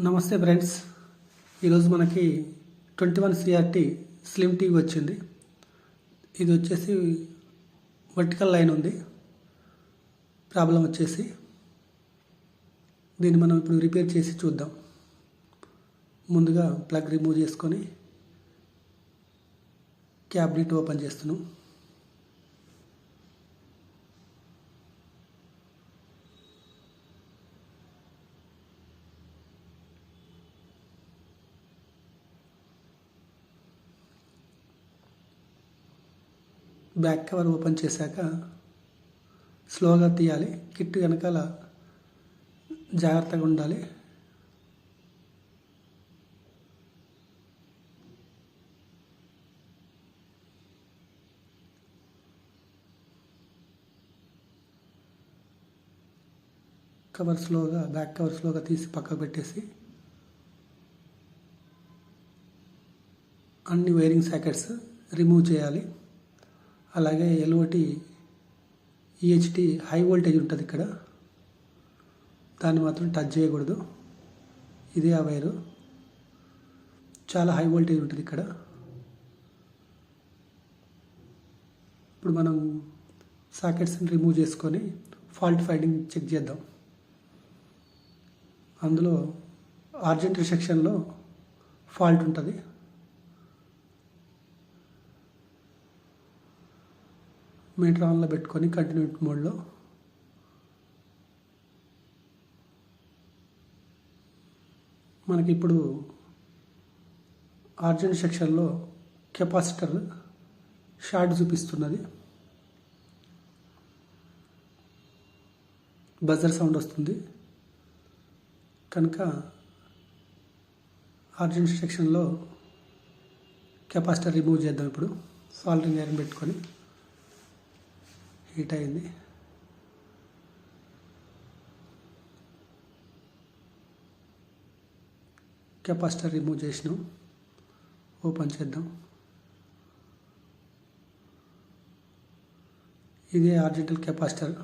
నమస్తే ఫ్రెండ్స్. ఈరోజు మనకి 21 CRT స్లిమ్ టీవీ వచ్చింది. ఇది వచ్చేసి వర్టికల్ లైన్ ఉంది. ప్రాబ్లం వచ్చేసి దీన్ని మనం ఇప్పుడు రిపేర్ చేసి చూద్దాం. ముందుగా ప్లగ్ రిమూవ్ చేసుకొని క్యాబినెట్ ఓపెన్ చేస్తున్నాం. బ్యాక్ కవర్ ఓపెన్ చేశాక స్లోగా తీయాలి. కిట్ వెనకాల జాగ్రత్తగా ఉండాలి. బ్యాక్ కవర్ స్లోగా తీసి పక్కకు పెట్టేసి అన్ని వైరింగ్ సాకెట్స్ రిమూవ్ చేయాలి. అలాగే LOT EHT హై వోల్టేజ్ ఉంటుంది ఇక్కడ, దాన్ని మాత్రం టచ్ చేయకూడదు. ఇదే ఆ వైరు, చాలా హై వోల్టేజ్ ఉంటుంది ఇక్కడ. ఇప్పుడు మనం సాకెట్స్ని రిమూవ్ చేసుకొని ఫాల్ట్ ఫైండింగ్ చెక్ చేద్దాం. అందులో ఆర్జెంటరీ సెక్షన్లో ఫాల్ట్ ఉంటుంది. మీటర్ ఆన్లో పెట్టుకొని కంటిన్యూటీ మోడ్లో మనకి ఇప్పుడు ఆర్జెంట్ సెక్షన్లో కెపాసిటర్ షార్ట్ చూపిస్తున్నది. బజర్ సౌండ్ వస్తుంది కనుక ఆర్జెంట్ సెక్షన్లో కెపాసిటర్ రిమూవ్ చేద్దాం. ఇప్పుడు సాల్డరింగ్ ఐరన్ పెట్టుకొని హీట్ అయింది. కెపాసిటర్ రిమూవ్ చేసినాం. ఓపెన్ చేద్దాం. ఇదే ఆర్జెంటల్ కెపాసిటర్.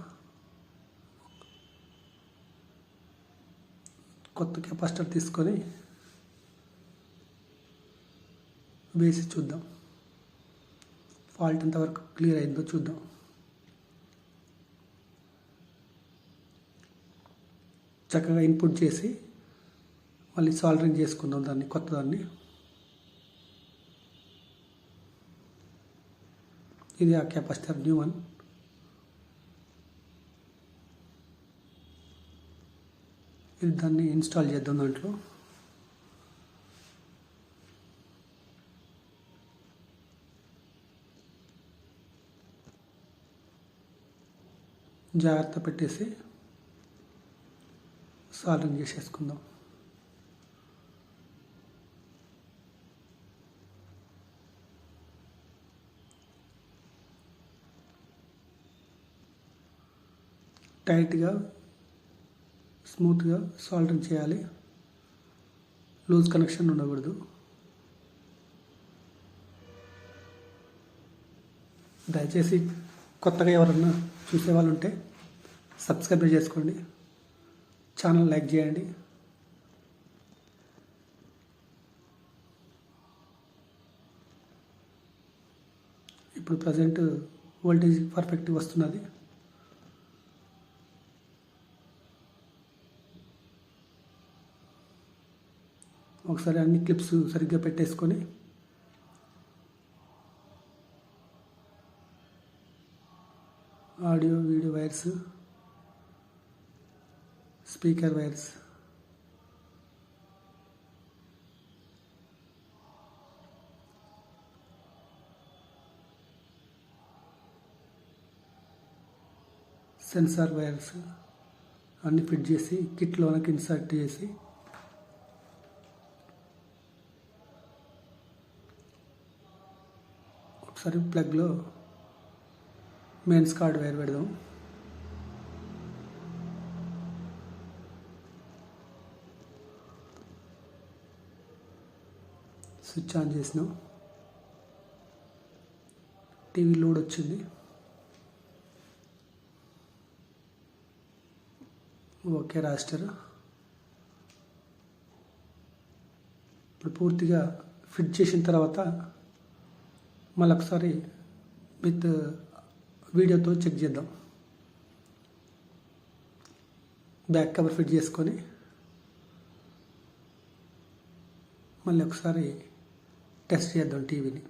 కొత్త కెపాసిటర్ తీసుకొని వేసి చూద్దాం. ఫాల్ట్ ఎంతవరకు క్లియర్ అయిందో చూద్దాం. చక్కగా ఇన్పుట్ చేసి మళ్ళీ సాల్డరింగ్ చేసుకుందాం దాన్ని, కొత్తదాన్ని. ఇది ఆ కెపాసిటర్ న్యూ వన్. ఇది దాన్ని ఇన్స్టాల్ చేద్దాం దాంట్లో. జాగ్రత్త పెట్టేసి సాల్డరింగ్ చేసేసుకుందాం. టైట్గా స్మూత్గా సాల్డరింగ్ చేయాలి. లూజ్ కనెక్షన్ ఉండకూడదు. దయచేసి కొత్తగా ఎవరన్నా చూసేవాళ్ళు ఉంటే సబ్స్క్రైబ్ చేసుకోండి, ఛానల్ లైక్ చేయండి. ఇప్పుడు ప్రజెంట్ వోల్టేజ్ పర్ఫెక్ట్ వస్తున్నది. ఒకసారి అన్ని క్లిప్స్ సరిగ్గా పెట్టేసుకొని audio video wires, speaker wires, sensor wires అన్ని ఫిట్ చేసి కిట్లోనికి ఇన్సర్ట్ చేసి ఒకసారి ప్లగ్లో మెయిన్స్ కార్డ్ వైర్ పెడదాం. స్విచ్ ఆన్ చేసినాం. టీవీ లోడ్ వచ్చింది. Okay raster. ఇప్పుడు పూర్తిగా ఫిట్ చేసిన తర్వాత మళ్ళీ ఒకసారి విత్ వీడియోతో చెక్ చేద్దాం. బ్యాక్ కవర్ ఫిట్ చేసుకొని మళ్ళీ ఒకసారి టెస్ట్ చేద్దాం టీవీని.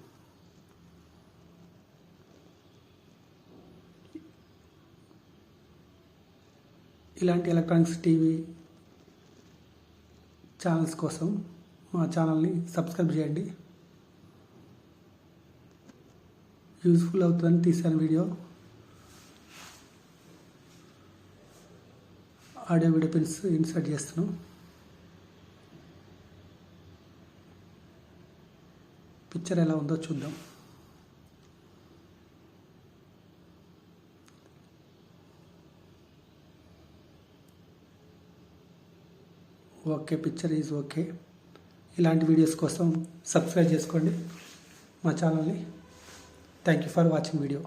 ఇలాంటి ఎలక్ట్రానిక్స్ టీవీ ఛానల్స్ కోసం మా ఛానల్ని సబ్స్క్రైబ్ చేయండి. యూజ్ఫుల్ అవుతుందని తీసాను video. Audio video pins insert చేస్తున్నాం. పిక్చర్ ఎలా ఉందో చూద్దాం. Okay, picture is okay. ఇలాంటి వీడియోస్ కోసం సబ్స్క్రైబ్ చేసుకోండి మా ఛానల్ని. Thank you for watching video.